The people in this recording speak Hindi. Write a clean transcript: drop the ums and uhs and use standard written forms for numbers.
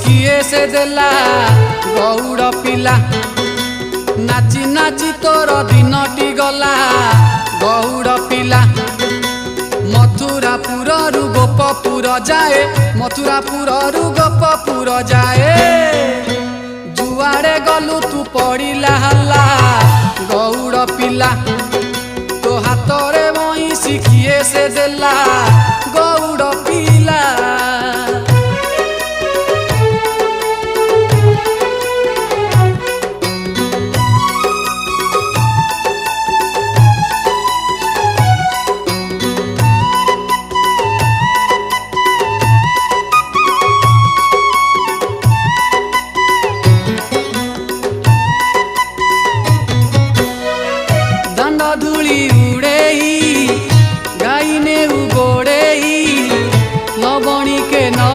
किए से देला गौड़ पिला नाची नाची तोर दिनटी गला गौड़ पिला मथुरापुर गोपपुर जाए मथुरापुर गोपपुर जाए जुआड़े गलु तू पड़िला हल्ला गौड़ पिला तो हाथ रे मई शिखिए से देला गौड़ पिला।